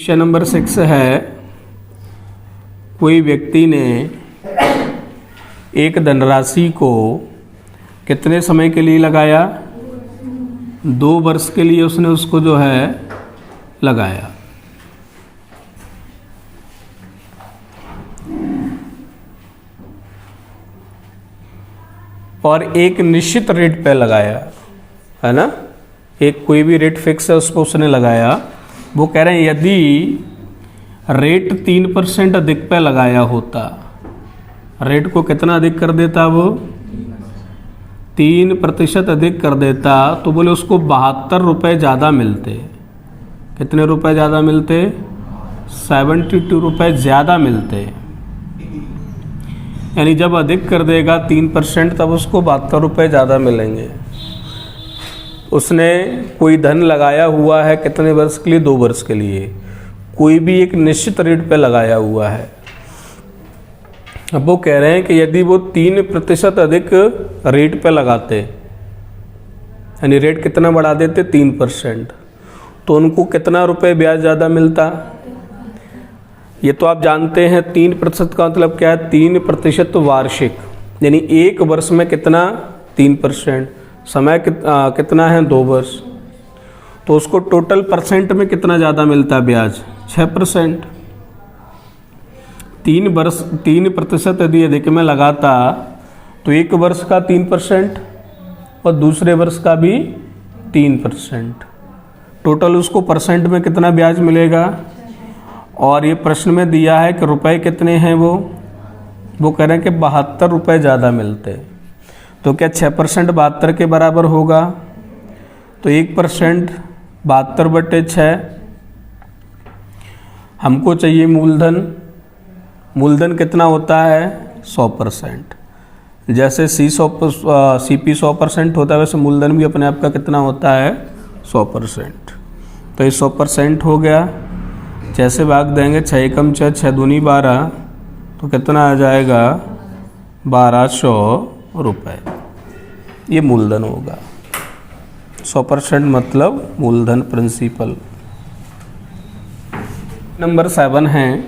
Question number 6 है, कोई व्यक्ति ने एक धनराशि को कितने समय के लिए लगाया? 2 वर्ष के लिए उसने उसको जो है लगाया। और एक निश्चित रेट पे लगाया, है ना, एक कोई भी रेट फिक्स है उसको उसने लगाया। वो कह रहे हैं यदि रेट 3% अधिक पे लगाया होता, रेट को कितना अधिक कर देता, वो 3% अधिक कर देता, तो बोले उसको 72 रुपये ज़्यादा मिलते। कितने रुपए ज़्यादा मिलते? 72 रुपये ज़्यादा मिलते। यानी जब अधिक कर देगा 3% तब उसको 72 रुपये ज़्यादा मिलेंगे। उसने कोई धन लगाया हुआ है कितने वर्ष के लिए? 2 वर्ष के लिए। कोई भी एक निश्चित रेट पे लगाया हुआ है। अब वो कह रहे हैं कि यदि वो 3% अधिक रेट पे लगाते, यानी रेट कितना बढ़ा देते? 3%, तो उनको कितना रुपए ब्याज ज़्यादा मिलता? ये तो आप जानते हैं 3% का मतलब क्या है? 3% वार्षिक, यानी 1 वर्ष में कितना? 3%। समय कितना है? 2 वर्ष। तो उसको टोटल परसेंट में कितना ज़्यादा मिलता है ब्याज? 6%। 3% यदि अधिक में लगाता तो 1 वर्ष का 3% और दूसरे वर्ष का भी 3%। टोटल उसको परसेंट में कितना ब्याज मिलेगा? और ये प्रश्न में दिया है कि रुपए कितने हैं? वो कह रहे हैं कि 72 रुपये ज़्यादा मिलते। तो क्या 6% 72 के बराबर होगा? तो 1% 72/6। हमको चाहिए मूलधन। मूलधन कितना होता है? 100%। जैसे CP 100% होता है, वैसे मूलधन भी अपने आप का कितना होता है? 100%। तो ये 100% हो गया। जैसे भाग देंगे 6 एकम 6, 6 दूनी 12, तो कितना आ जाएगा? 1200 रुपये। ये मूलधन होगा। 100% मतलब मूलधन, प्रिंसिपल। नंबर 7 है,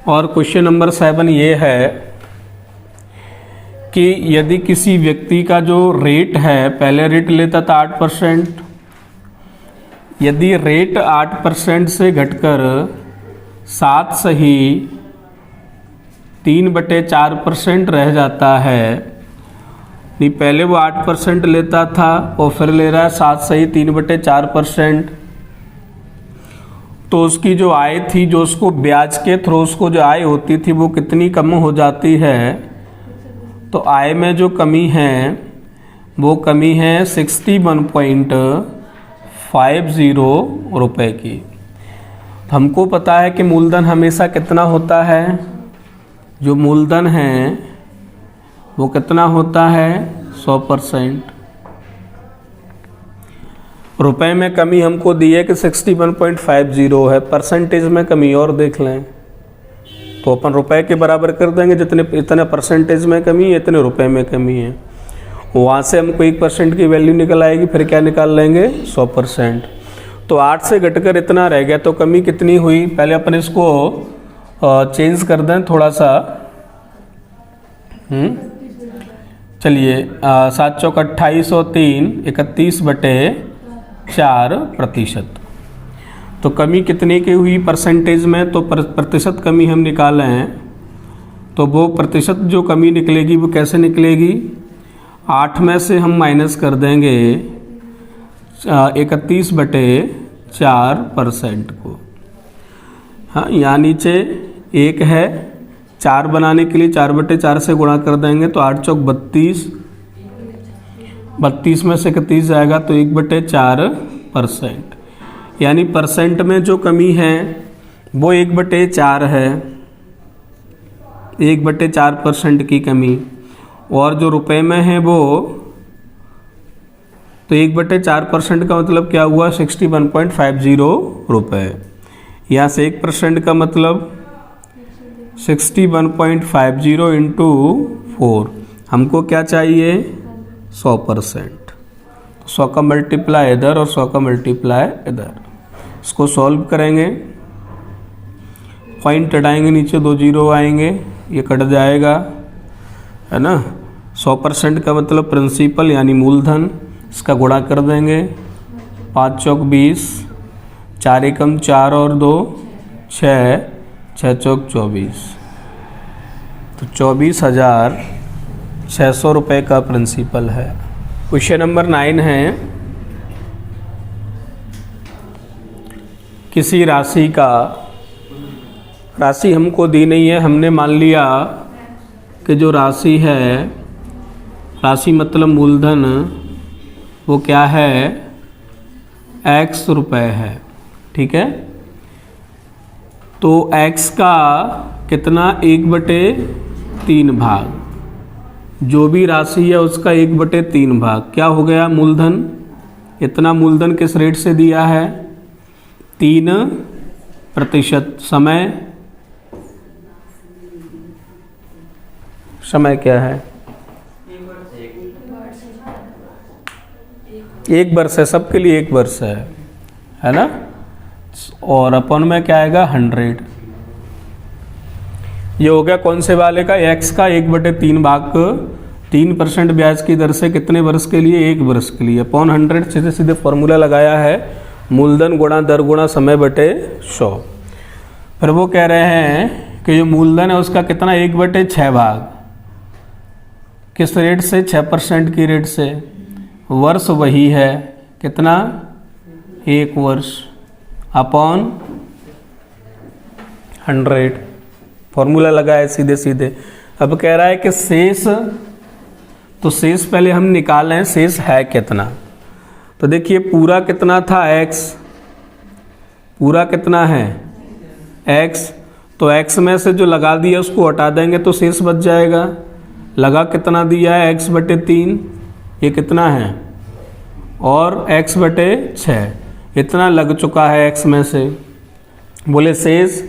और क्वेश्चन नंबर 7 ये है कि यदि किसी व्यक्ति का जो रेट है, पहले रेट लेता था 8%, यदि रेट 8% से घटकर 7 सही 3/4% रह जाता है, नहीं पहले वो 8% लेता था और फिर ले रहा है 7 सही 3/4%, तो उसकी जो आय थी, जो उसको ब्याज के थ्रू उसको जो आय होती थी, वो कितनी कम हो जाती है? तो आय में जो कमी है वो कमी है 61.50 रुपये की। हमको पता है कि मूलधन हमेशा कितना होता है? जो मूलधन है वो कितना होता है? 100%। रुपए में कमी हमको दी है कि 61.50 है, परसेंटेज में कमी और देख लें तो अपन रुपए के बराबर कर देंगे। इतने परसेंटेज में कमी है, इतने रुपए में कमी है। वहाँ से हमको 1% की वैल्यू निकल आएगी, फिर क्या निकाल लेंगे? 100%। तो 8 से घटकर इतना रह गया, तो कमी कितनी हुई? पहले अपन इसको चेंज कर दें थोड़ा सा। चलिए 7 चौक 28 और 3 31/4%। तो कमी कितने की हुई परसेंटेज में? तो प्रतिशत कमी हम निकाले हैं, तो वो प्रतिशत जो कमी निकलेगी वो कैसे निकलेगी? 8 में से हम माइनस कर देंगे 31/4% को। हाँ, यहाँ नीचे 1 है, 4 बनाने के लिए 4/4 से गुणा कर देंगे, तो 8 चौक 32, 32 में से 31 जाएगा तो 1/4%। यानी परसेंट में जो कमी है वो 1/4 है, 1/4% की कमी। और जो रुपए में है वो, तो 1/4% का मतलब क्या हुआ? 61.50 रुपये। यहाँ से 1% का मतलब 61.50 इंटू 4। हमको क्या चाहिए? 100%। 100 का मल्टीप्लाई इधर और 100 का मल्टीप्लाई इधर। इसको सॉल्व करेंगे, पॉइंट हटाएंगे, नीचे 2 जीरो आएंगे, ये कट जाएगा, है ना। 100% का मतलब प्रिंसिपल यानी मूलधन, इसका गुणा कर देंगे, 5 चौक 20, 4 एकम 4 और 2 6, 6 चौक 24, तो 24,600 रुपये का प्रिंसिपल है। क्वेश्चन नंबर 9 है, किसी राशि का, राशि हमको दी नहीं है, हमने मान लिया कि जो राशि है, राशि मतलब मूलधन, वो क्या है, x रुपये है, ठीक है। तो x का कितना, 1/3 भाग, जो भी राशि है उसका 1/3 भाग क्या हो गया, मूलधन। इतना मूलधन किस रेट से दिया है, 3%। समय क्या है, 1 वर्ष है, सबके लिए 1 वर्ष है ना। और अपन में क्या आएगा, 100। ये हो गया कौन से वाले का, x का 1/3 भाग 3% ब्याज की दर से कितने वर्ष के लिए, 1 वर्ष के लिए, अपॉन 100। सीधे सीधे फॉर्मूला लगाया है, मूलधन गुणा दर गुणा समय बटे 100। फिर वो कह रहे हैं कि जो मूलधन है उसका कितना, 1/6 भाग, किस रेट से, 6% की रेट से। वर्ष वही है, कितना, 1 वर्ष, अपॉन 100। फॉर्मूला लगाया सीधे सीधे। अब कह रहा है कि शेष, तो शेष पहले हम निकालें, शेष है कितना। तो देखिए पूरा कितना था, x, पूरा कितना है, x, तो x में से जो लगा दिया उसको हटा देंगे तो शेष बच जाएगा। लगा कितना दिया है, x/3, ये कितना है, और x/6, इतना लग चुका है x में से। बोले शेष,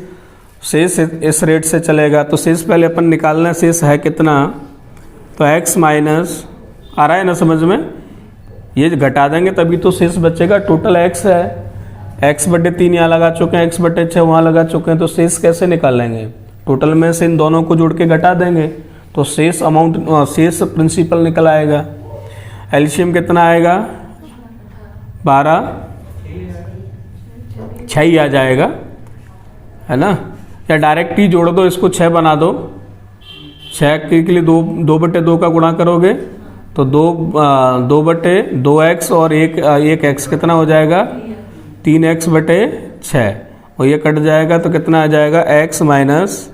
शेष इस रेट से चलेगा, तो शेष पहले अपन निकालना, शेष है कितना, तो x माइनस, आ रहा है ना समझ में, ये घटा देंगे तभी तो शेष बचेगा। टोटल x है, x/3 यहाँ लगा चुके हैं, x/6 वहाँ लगा चुके हैं, तो शेष कैसे निकालेंगे, टोटल में से इन दोनों को जोड़ के घटा देंगे तो शेष अमाउंट, शेष प्रिंसिपल निकल आएगा। एलसीएम कितना आएगा, 12, 6 ही आ जाएगा, है ना। या डायरेक्ट ही जोड़ दो, इसको 6 बना दो, 6 के लिए 2/2 का गुणा करोगे तो 2/2x और 1x कितना हो जाएगा, 3x/6, और ये कट जाएगा तो कितना आ जाएगा, x माइनस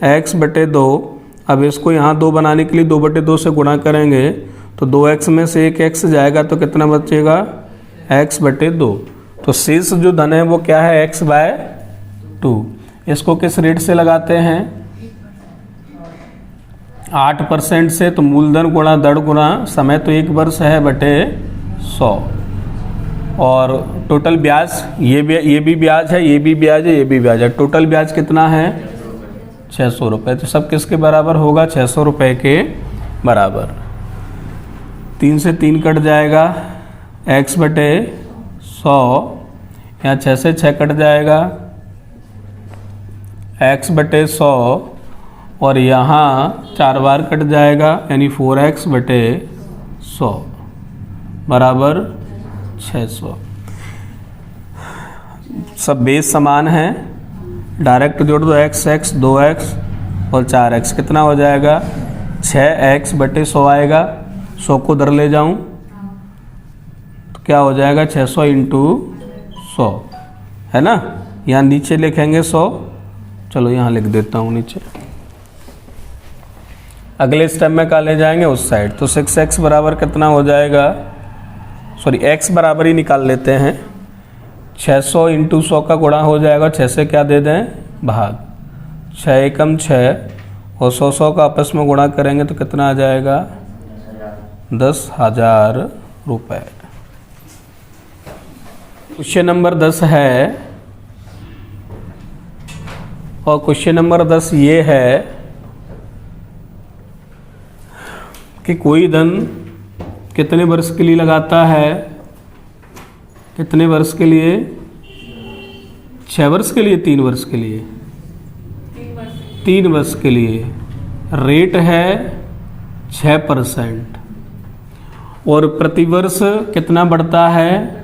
x/2। अब इसको यहाँ 2 बनाने के लिए 2/2 से गुणा करेंगे तो 2x में से 1x जाएगा तो कितना बचेगा, x/2। तो शेष जो धन है वो क्या है, x/2। इसको किस रेट से लगाते हैं, 8% से, तो मूलधन गुणा दर गुणा समय, तो 1 वर्ष है बटे 100, और टोटल ब्याज, ये भी ब्याज है, ये भी ब्याज है, ये भी ब्याज है, टोटल ब्याज कितना है, 600 रुपये। तो सब किसके बराबर होगा, 600 रुपये के बराबर। 3 से 3 कट जाएगा, x/100, यहाँ 6 से 6 कट जाएगा, x/100, और यहाँ 4 बार कट जाएगा, यानी 4x/100 बराबर 600। सब बेस समान है, डायरेक्ट जोड़ दो, x 2x और 4x, कितना हो जाएगा, 6x/100 आएगा। 100 को उधर ले जाऊं तो क्या हो जाएगा, 600 × 100, है ना। यहाँ नीचे लिखेंगे 100, चलो यहाँ लिख देता हूँ नीचे। अगले स्टेप में क्या ले जाएंगे, उस साइड, तो 6x बराबर कितना हो जाएगा, सॉरी x बराबर ही निकाल लेते हैं, 600 × 100 का गुणा हो जाएगा, 6 से क्या दे दें, भाग, 6 एकम 6, और 100 का आपस में गुणा करेंगे तो कितना आ जाएगा, 10,000 रुपये। क्वेश्चन नंबर 10 है, और क्वेश्चन नंबर 10 ये है कि कोई धन कितने वर्ष के लिए लगाता है? कितने वर्ष के लिए? 6 वर्ष के लिए, 3 वर्ष के लिए? 3 वर्ष के लिए। रेट है 6% और प्रतिवर्ष कितना बढ़ता है?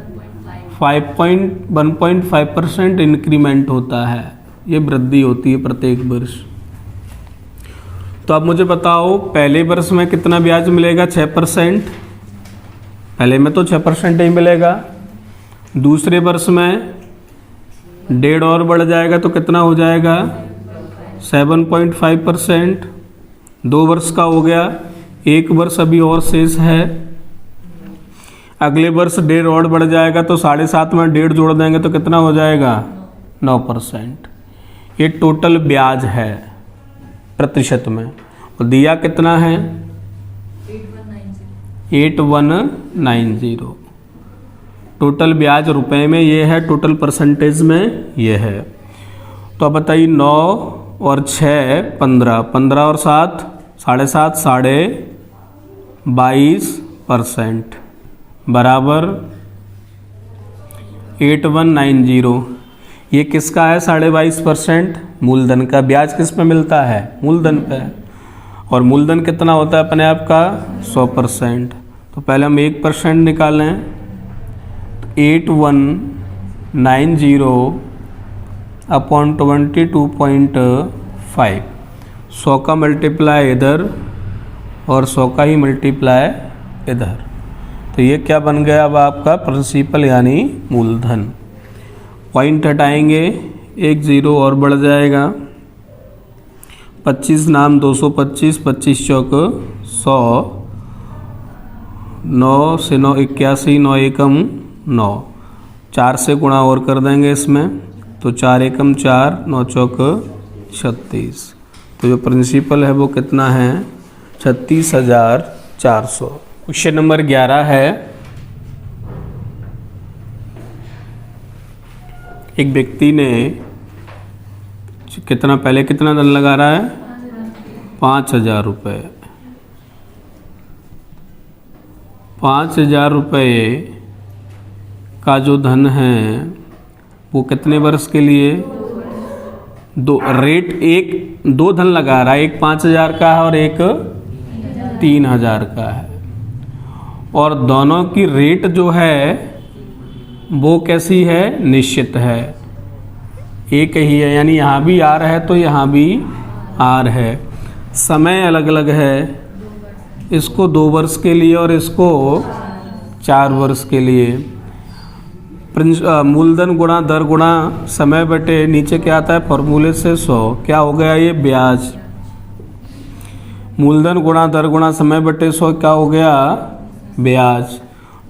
1.5% इंक्रीमेंट होता है, ये वृद्धि होती है प्रत्येक वर्ष। तो अब मुझे बताओ पहले वर्ष में कितना ब्याज मिलेगा? 6%। पहले में तो 6% ही मिलेगा। दूसरे वर्ष में 1.5 और बढ़ जाएगा तो कितना हो जाएगा? 7.5%। 2 वर्ष का हो गया, 1 वर्ष अभी और शेष है। अगले वर्ष 1.5 और बढ़ जाएगा तो 7.5 में 1.5 जोड़ देंगे तो कितना हो जाएगा? 9%। ये टोटल ब्याज है प्रतिशत में। और दिया कितना है? 8190। टोटल ब्याज रुपए में ये है, टोटल परसेंटेज में ये है। तो अब बताइए 9 और 6 15, 15 और 7 7.5, 22% बराबर 8190। ये किसका है? 22.5%। मूलधन का ब्याज किस पे मिलता है? मूलधन पे। और मूलधन कितना होता है अपने आप का? 100%। तो पहले हम 1% निकालें। 8190 अपॉन 22.5। 100 का मल्टीप्लाई इधर और 100 का ही मल्टीप्लाई इधर। तो ये क्या बन गया अब आपका? प्रिंसिपल यानी मूलधन। पॉइंट हटाएंगे, 1 0 और बढ़ जाएगा। 25 नाम 225, 25 चौक 100, 9 से 9 81, 9 एकम 9, 4 से गुणा और कर देंगे इसमें तो 4 एकम 4, 9 चौक 36। तो जो प्रिंसिपल है वो कितना है? 36,400। क्वेश्चन नंबर 11 है, एक व्यक्ति ने कितना पहले कितना धन लगा रहा है? 5,000 रुपये। 5,000 रुपये का जो धन है वो कितने वर्ष के लिए? 2 रेट 2 धन लगा रहा है, एक 5,000 का है और एक 3,000 का है। और दोनों की रेट जो है वो कैसी है? निश्चित है, एक ही है। यानी यहाँ भी आर है तो यहाँ भी आर है। समय अलग अलग है, इसको 2 वर्ष के लिए और इसको 4 वर्ष के लिए। मूलधन गुणा दर गुणा समय बटे नीचे क्या आता है? फॉर्मूले से 100। क्या हो गया ये? ब्याज। मूलधन गुणा दर गुणा समय बटे 100 क्या हो गया? ब्याज।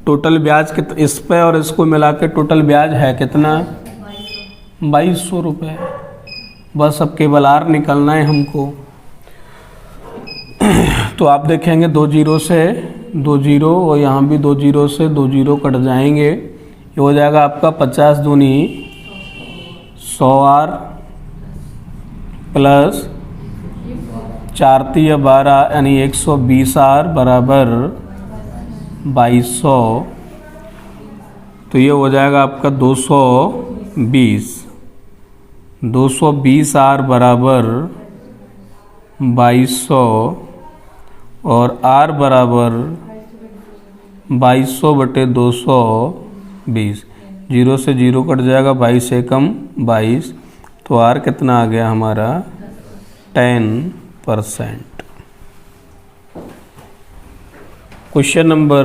टोटल ब्याज इस पे और इसको मिला के टोटल ब्याज है कितना? 2200 रुपये। बस अब केवल आर निकलना है हमको। तो आप देखेंगे 2 0 से 2 0 और यहाँ भी 2 0 से 2 0 कट जाएंगे। ये हो जाएगा आपका 50 दूनी 100 आर प्लस 4 तिया 12 यानी 120 आर बराबर 2200। तो ये हो जाएगा आपका 220 आर बराबर 2200 और आर बराबर 2200 बटे 220। 0 से 0 कट जाएगा, 22 एकम 22। तो आर कितना आ गया हमारा? 10%। Question number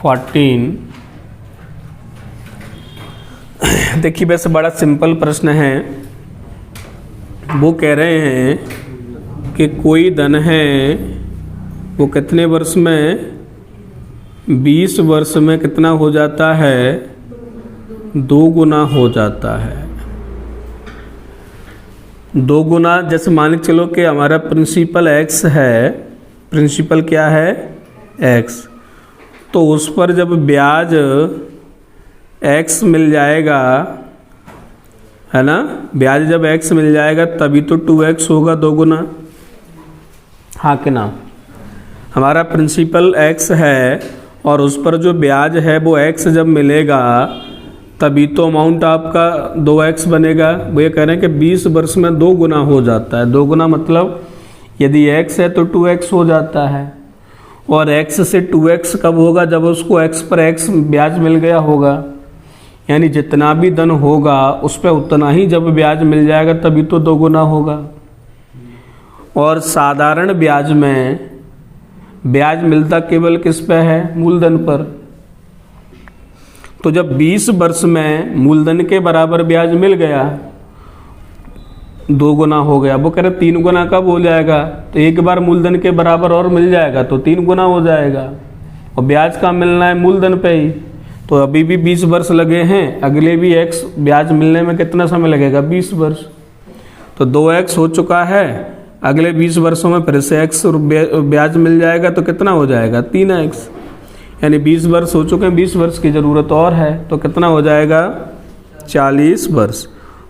14। देखिए वैसे बड़ा सिंपल प्रश्न है। वो कह रहे हैं कि कोई धन है वो कितने वर्ष में? 20 वर्ष में कितना हो जाता है? 2 गुना हो जाता है। 2 गुना जैसे मान के चलो कि हमारा प्रिंसिपल x है। प्रिंसिपल क्या है? x। तो उस पर जब ब्याज x मिल जाएगा, है ना? ब्याज जब x मिल जाएगा तभी तो 2x होगा 2 गुना। हाँ कि ना? हमारा प्रिंसिपल x है और उस पर जो ब्याज है वो x जब मिलेगा तभी तो अमाउंट आपका 2x बनेगा। वो ये कह रहे हैं कि 20 वर्ष में 2 गुना हो जाता है। 2 गुना मतलब यदि x है तो 2x हो जाता है, और x से 2x कब होगा? जब उसको x पर x ब्याज मिल गया होगा। यानी जितना भी धन होगा उस पर उतना ही जब ब्याज मिल जाएगा तभी तो 2 गुना होगा। और साधारण ब्याज में ब्याज मिलता केवल किस पे है? मूलधन पर। तो जब 20 वर्ष में मूलधन के बराबर ब्याज मिल गया, 2 गुना हो गया। वो कह रहे 3 गुना कब हो जाएगा? तो एक बार मूलधन के बराबर और मिल जाएगा तो 3 गुना हो जाएगा। और ब्याज का मिलना है मूलधन पे ही, तो अभी भी 20 वर्ष लगे हैं, अगले भी x ब्याज मिलने में कितना समय लगेगा? 20 वर्ष। तो 2x हो चुका है, अगले 20 वर्षों में फिर से x ब्याज मिल जाएगा तो कितना हो जाएगा? 3x। यानी 20 वर्ष हो चुके हैं, 20 वर्ष की ज़रूरत और है तो कितना हो जाएगा? 40 वर्ष।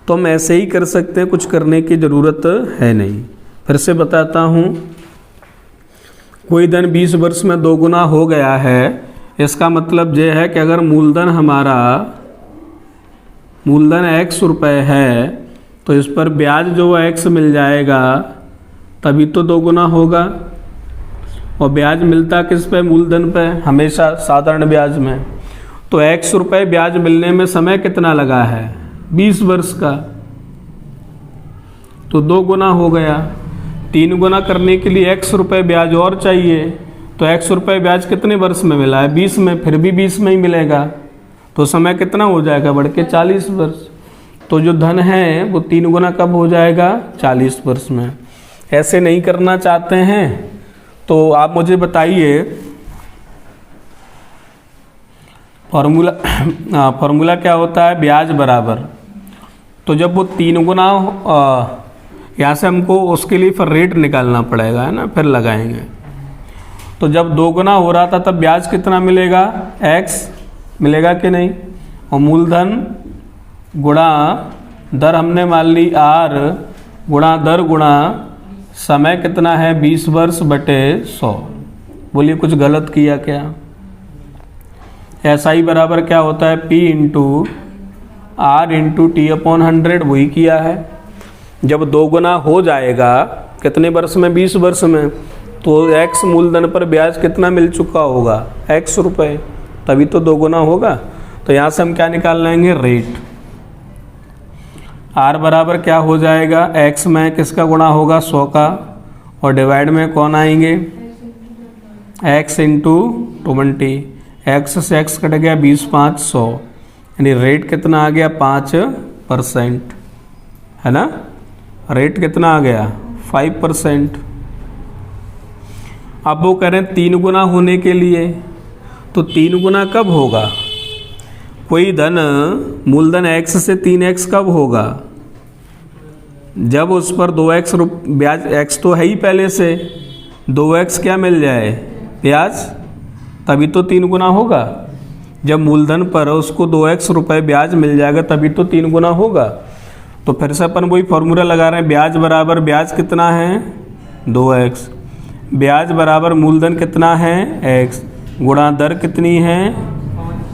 तो हम ऐसे ही कर सकते हैं, कुछ करने की ज़रूरत है नहीं। फिर से बताता हूँ, कोई धन 20 वर्ष में 2 गुना हो गया है, इसका मतलब ये है कि अगर मूलधन हमारा x रुपये है तो इस पर ब्याज जो x मिल जाएगा तभी तो 2 गुना होगा। और ब्याज मिलता किस पे? मूलधन पे, हमेशा साधारण ब्याज में। तो x रुपये ब्याज मिलने में समय कितना लगा है? 20 वर्ष का, तो 2 गुना हो गया। 3 गुना करने के लिए x रुपये ब्याज और चाहिए, तो x रुपये ब्याज कितने वर्ष में मिला है? 20 में, फिर भी 20 में ही मिलेगा तो समय कितना हो जाएगा? बढ़ के 40 वर्ष। तो जो धन है वो 3 गुना कब हो जाएगा? 40 वर्ष में। ऐसे नहीं करना चाहते हैं तो आप मुझे बताइए, फॉर्मूला क्या होता है? ब्याज बराबर, तो जब वो 3 गुना यहाँ से हमको उसके लिए फिर रेट निकालना पड़ेगा, है ना, फिर लगाएंगे। तो जब 2 गुना हो रहा था तब ब्याज कितना मिलेगा? x मिलेगा कि नहीं? और मूलधन गुणा दर हमने मान ली r गुणा दर गुणा समय कितना है? 20 वर्ष बटे 100। बोलिए कुछ गलत किया क्या? ऐसा ही बराबर क्या होता है? P into R into T upon 100, वही किया है। जब 2 गुना हो जाएगा कितने वर्ष में? 20 वर्ष में, तो x मूलधन पर ब्याज कितना मिल चुका होगा? x रुपये, तभी तो 2 गुना होगा। तो यहाँ से हम क्या निकाल लेंगे? रेट। r बराबर क्या हो जाएगा? x में किसका गुणा होगा? 100 का, और डिवाइड में कौन आएंगे? x into 20। x से x कट गया, 20 5 100, यानी रेट कितना आ गया? 5%, है ना। रेट कितना आ गया? 5%। अब वो कह रहे हैं 3 गुना होने के लिए, तो 3 गुना कब होगा? कोई धन मूलधन x से 3x कब होगा? जब उस पर 2x ब्याज, x तो है ही पहले से, 2x क्या मिल जाए? ब्याज, तभी तो 3 गुना होगा। जब मूलधन पर उसको 2x रुपये ब्याज मिल जाएगा तभी तो 3 गुना होगा। तो फिर से अपन वही फॉर्मूला लगा रहे हैं, ब्याज बराबर ब्याज कितना है? 2x, ब्याज बराबर मूलधन कितना है? x, गुणा दर कितनी है?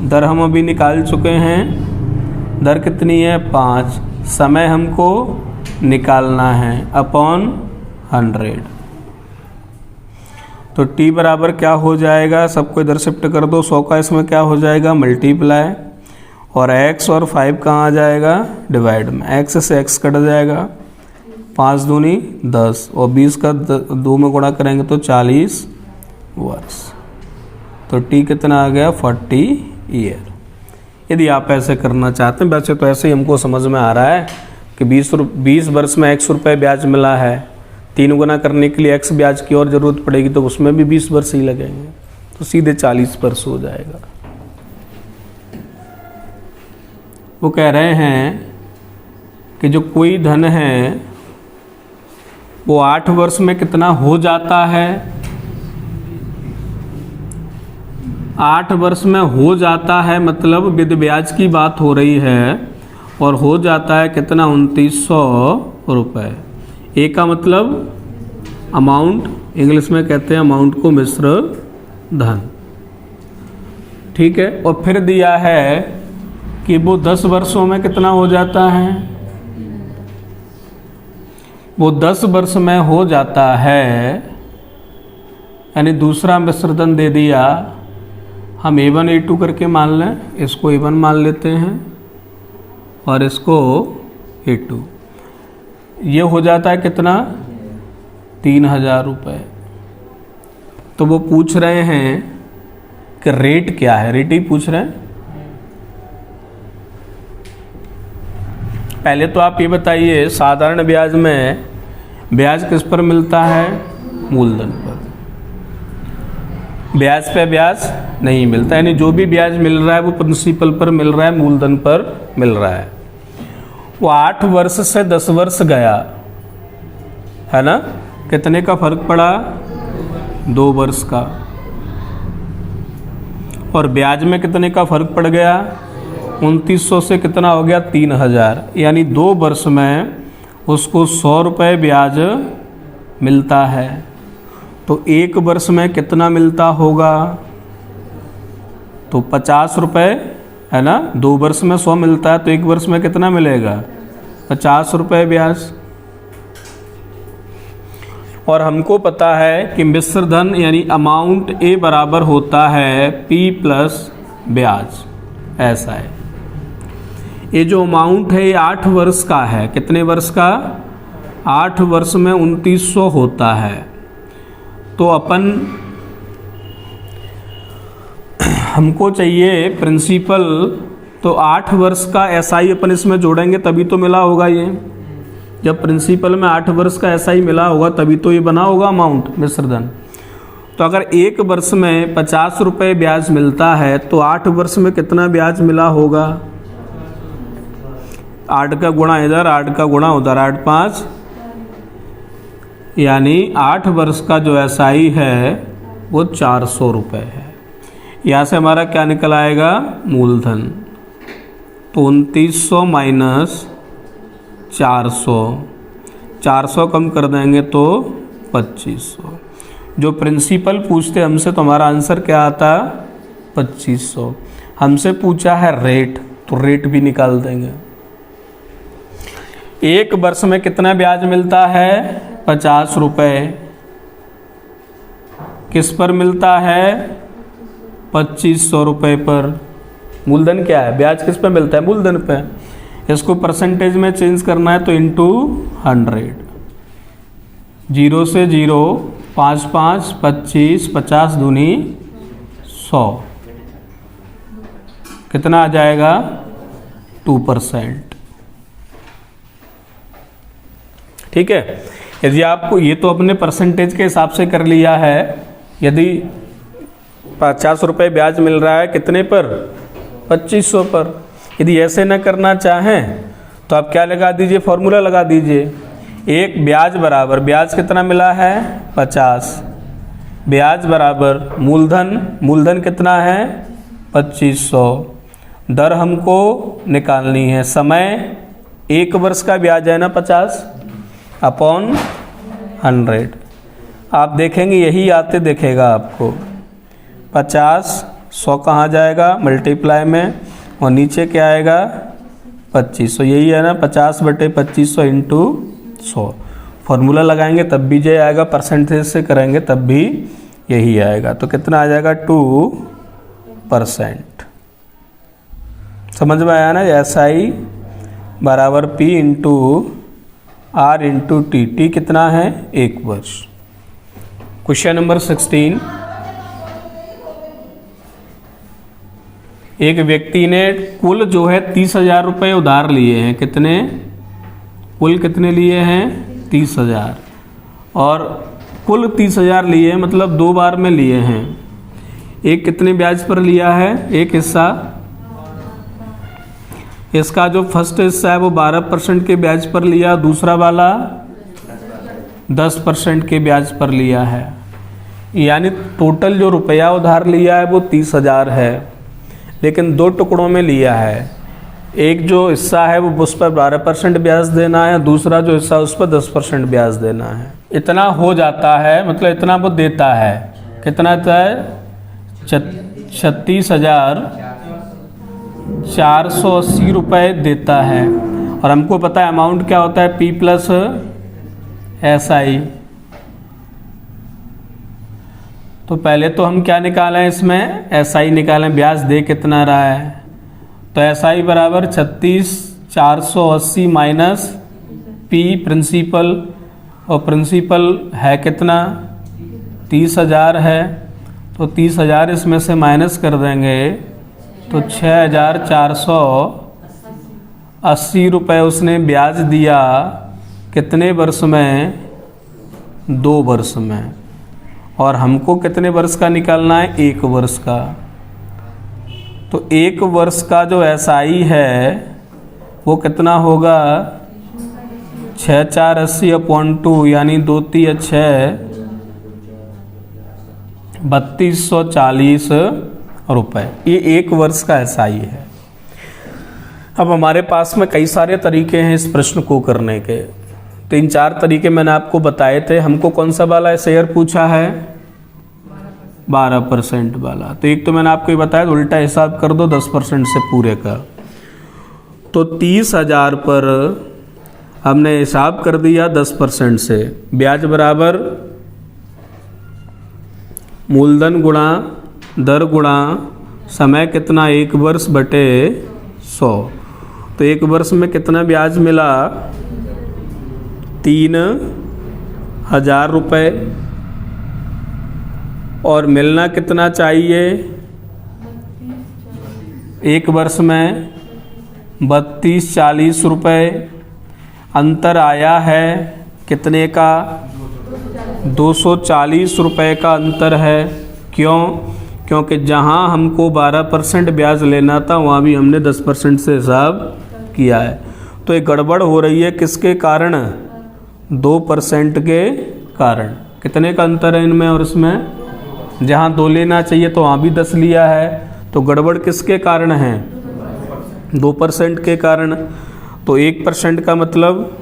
दर हम अभी निकाल चुके हैं, दर कितनी है? 5, समय हमको निकालना है अपॉन 100। तो t बराबर क्या हो जाएगा? सबको इधर शिफ्ट कर दो, 100 का इसमें क्या हो जाएगा? मल्टीप्लाई, और x और 5 कहाँ आ जाएगा? डिवाइड में। x से x कट जाएगा, 5 दूनी 10, और 20 का 2 में गुणा करेंगे तो 40 वर्ष। तो t कितना आ गया? 40 ईयर। यदि आप ऐसे करना चाहते हैं, वैसे तो ऐसे ही हमको समझ में आ रहा है कि 20 वर्ष में x रुपये ब्याज मिला है, 3 गुना करने के लिए x ब्याज की और ज़रूरत पड़ेगी तो उसमें भी 20 वर्ष ही लगेंगे, तो सीधे 40 वर्ष हो जाएगा। वो कह रहे हैं कि जो कोई धन है वो 8 वर्ष में कितना हो जाता है? 8 वर्ष में हो जाता है, मतलब विद ब्याज की बात हो रही है, और हो जाता है कितना? 2900 रुपये। ए का मतलब अमाउंट, इंग्लिश में कहते हैं अमाउंट को मिश्र धन। ठीक है, और फिर दिया है कि वो 10 वर्षों में कितना हो जाता है, वो 10 वर्ष में हो जाता है, यानी दूसरा मिश्र धन दे दिया। हम A1 A2 करके मान लें, इसको A1 मान लेते हैं और इसको A2। ये हो जाता है कितना, 3000 रुपये। तो वो पूछ रहे हैं कि रेट क्या है, रेट ही पूछ रहे हैं। पहले तो आप ये बताइए, साधारण ब्याज में ब्याज किस पर मिलता है, मूलधन पर। ब्याज पे ब्याज नहीं मिलता, यानी जो भी ब्याज मिल रहा है वो प्रिंसिपल पर मिल रहा है, मूलधन पर मिल रहा है। वो 8 वर्ष से 10 वर्ष गया है ना, कितने का फर्क पड़ा, 2 वर्ष का। और ब्याज में कितने का फर्क पड़ गया, 2900 से कितना हो गया, 3000, यानी 2 वर्ष में उसको 100 रुपये ब्याज मिलता है। तो 1 वर्ष में कितना मिलता होगा, तो 50 रुपये है ना। 2 वर्ष में 100 मिलता है तो 1 वर्ष में कितना मिलेगा, 50 रुपये ब्याज। और हमको पता है कि मिश्र धन यानी अमाउंट A बराबर होता है P प्लस ब्याज, ऐसा है। ये जो अमाउंट है ये 8 वर्ष का है, कितने वर्ष का, 8 वर्ष में 2900 होता है। तो अपन हमको चाहिए प्रिंसिपल, तो 8 वर्ष का SI अपन इसमें जोड़ेंगे तभी तो मिला होगा ये। जब प्रिंसिपल में 8 वर्ष का SI मिला होगा तभी तो ये बना होगा अमाउंट, मिश्र धन। तो अगर 1 वर्ष में 50 रुपये ब्याज मिलता है तो 8 वर्ष में कितना ब्याज मिला होगा, 8 का गुणा इधर, 8 का गुणा उधर, 8 5, यानी 8 वर्ष का जो SI है वो 400 रुपये है। यहाँ से हमारा क्या निकल आएगा, मूलधन। तो 2900 माइनस 400, 400 कम कर देंगे तो 2500। जो प्रिंसिपल पूछते हमसे तो हमारा आंसर क्या आता, 2500। हमसे पूछा है रेट, तो रेट भी निकाल देंगे। 1 वर्ष में कितना ब्याज मिलता है, 50 रुपये। किस पर मिलता है, 2500 रुपये पर। मूलधन क्या है, ब्याज किस पर मिलता है, मूलधन पे। इसको परसेंटेज में चेंज करना है तो इंटू 100, 0 से 0, 5 5 25, 50 दूनी 100, कितना आ जाएगा, 2%। ठीक है। यदि आपको ये तो अपने परसेंटेज के हिसाब से कर लिया है, यदि 50 रुपये ब्याज मिल रहा है कितने पर, 2500 पर। यदि ऐसे न करना चाहें तो आप क्या लगा दीजिए, फॉर्मूला लगा दीजिए। एक ब्याज बराबर, ब्याज कितना मिला है, 50, ब्याज बराबर मूलधन, मूलधन कितना है, 2500। दर हमको निकालनी है, समय 1 वर्ष का ब्याज है ना 50 अपॉन 100। आप देखेंगे यही आते दिखेगा आपको, 50, 100 कहाँ जाएगा मल्टीप्लाई में, और नीचे क्या आएगा, 2500। यही है ना, 50/2500 इंटू 100। फॉर्मूला लगाएंगे तब भी ये आएगा, परसेंटेज से करेंगे तब भी यही आएगा। तो कितना आ जाएगा, 2%। समझ में आया ना, SI बराबर P into R into T। T कितना है, 1 वर्ष। Question number 16। एक व्यक्ति ने कुल जो है 30,000 रुपये उधार लिए हैं। कितने, कुल कितने लिए हैं, 30,000। और कुल 30,000 लिए हैं, मतलब 2 बार में लिए हैं। एक कितने ब्याज पर लिया है, एक हिस्सा, इसका जो फर्स्ट हिस्सा है वो 12% के ब्याज पर लिया, दूसरा वाला 10% के ब्याज पर लिया है। यानी टोटल जो रुपया उधार लिया है वो 30,000 है, लेकिन 2 टुकड़ों में लिया है। एक जो हिस्सा है वो उस पर 12% ब्याज देना है, दूसरा जो हिस्सा उस पर 10% ब्याज देना है। इतना हो जाता है, मतलब इतना वो देता है, कितना देता है, 36,480 रुपये देता है। और हमको पता है अमाउंट क्या होता है, P प्लस SI। तो पहले तो हम क्या निकालें, इसमें SI निकालें, ब्याज दे कितना रहा है। तो SI बराबर 36,480 माइनस P प्रिंसिपल, और प्रिंसिपल है कितना, 30,000 है। तो 30,000 इसमें से माइनस कर देंगे तो 6,480 रुपये उसने ब्याज दिया। कितने वर्ष में, 2 वर्ष में। और हमको कितने वर्ष का निकालना है, 1 वर्ष का। तो 1 वर्ष का जो SI है वो कितना होगा, 6,480/2 यानी 2 3 6 3240 रुपये। ये 1 वर्ष का SI है। अब हमारे पास में कई सारे तरीके हैं इस प्रश्न को करने के। 3-4 तरीके मैंने आपको बताए थे। हमको कौन सा वाला शेयर पूछा है, 12% वाला। तो एक तो मैंने आपको ये बताया, उल्टा हिसाब कर दो 10% से पूरे का। तो 30,000 पर हमने हिसाब कर दिया 10% से। ब्याज बराबर मूलधन गुणा दर गुणा समय कितना, 1 वर्ष बटे 100। तो 1 वर्ष में कितना ब्याज मिला, 3,000 रुपये। और मिलना कितना चाहिए, 1 वर्ष में 3240 रुपये। अंतर आया है कितने का, 240 रुपये का अंतर है। क्यों, क्योंकि जहां हमको 12% ब्याज लेना था वहां भी हमने 10% से हिसाब किया है। तो एक गड़बड़ हो रही है, किसके कारण, 2% के कारण। कितने का अंतर है इनमें और इसमें, जहां 2 लेना चाहिए तो वहां भी 10 लिया है। तो गड़बड़ किसके कारण है, 2% के कारण। तो 1% का मतलब,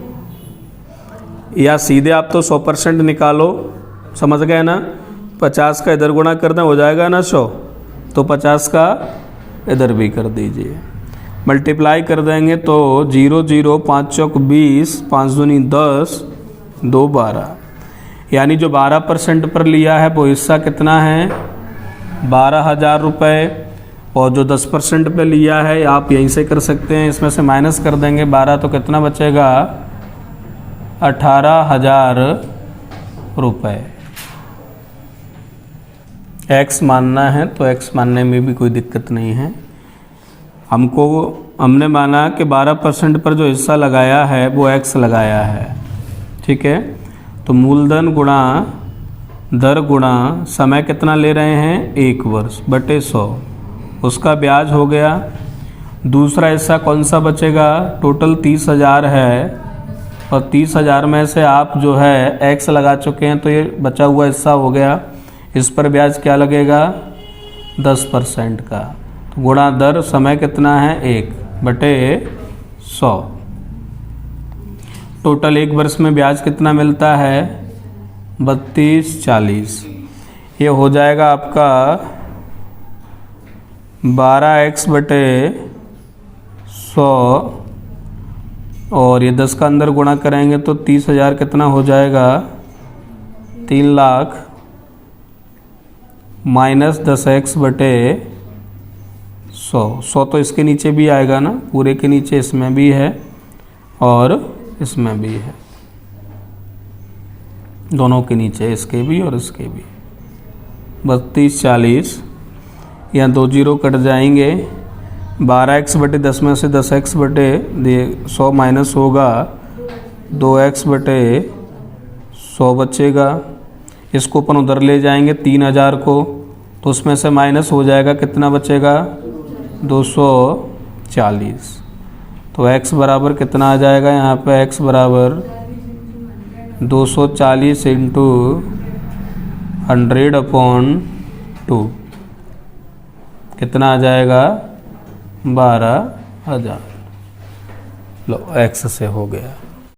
या सीधे आप तो 100% निकालो, समझ गए ना। 50 का इधर गुणा कर दें, हो जाएगा ना 100। तो 50 का इधर भी कर दीजिए, मल्टीप्लाई कर देंगे तो 0 0 5 चौक 20, 5 दूनी 10, 2 12। यानी जो 12% पर लिया है वो हिस्सा कितना है, 12,000 रुपये। और जो 10% पे लिया है आप यहीं से कर सकते हैं, इसमें से माइनस कर देंगे 12, तो कितना बचेगा, 18,000 रुपये। एक्स मानना है तो एक्स मानने में भी कोई दिक्कत नहीं है। हमने माना कि 12% पर जो हिस्सा लगाया है वो एक्स लगाया है, ठीक है। तो मूलधन गुणा दर गुणा समय कितना ले रहे हैं, 1 वर्ष बटे 100, उसका ब्याज हो गया। दूसरा हिस्सा कौन सा बचेगा, टोटल 30,000 है और 30,000 में से आप जो है एक्स लगा चुके हैं, तो ये बचा हुआ हिस्सा हो गया। इस पर ब्याज क्या लगेगा, 10% का। तो गुणा दर समय कितना है, 1 बटे 100। टोटल 1 वर्ष में ब्याज कितना मिलता है, 3240। ये हो जाएगा आपका 12x बटे 100, और ये 10 का अंदर गुणा करेंगे तो 30,000 कितना हो जाएगा, 3 लाख माइनस 10x बटे 100। 100 तो इसके नीचे भी आएगा ना, पूरे के नीचे इसमें भी है और इसमें भी है, दोनों के नीचे, इसके भी और इसके भी। 3240, यहाँ 2 जीरो कट जाएंगे। 12x बटे 10 में से 10x बटे 100 माइनस होगा, 2x बटे 100 बचेगा। इसको अपन उधर ले जाएंगे 3,000 को, तो उसमें से माइनस हो जाएगा, कितना बचेगा, 240। तो x बराबर कितना आ जाएगा, यहाँ पे x बराबर 240 इंटू 100/2, कितना आ जाएगा, 12,000। लो x से हो गया।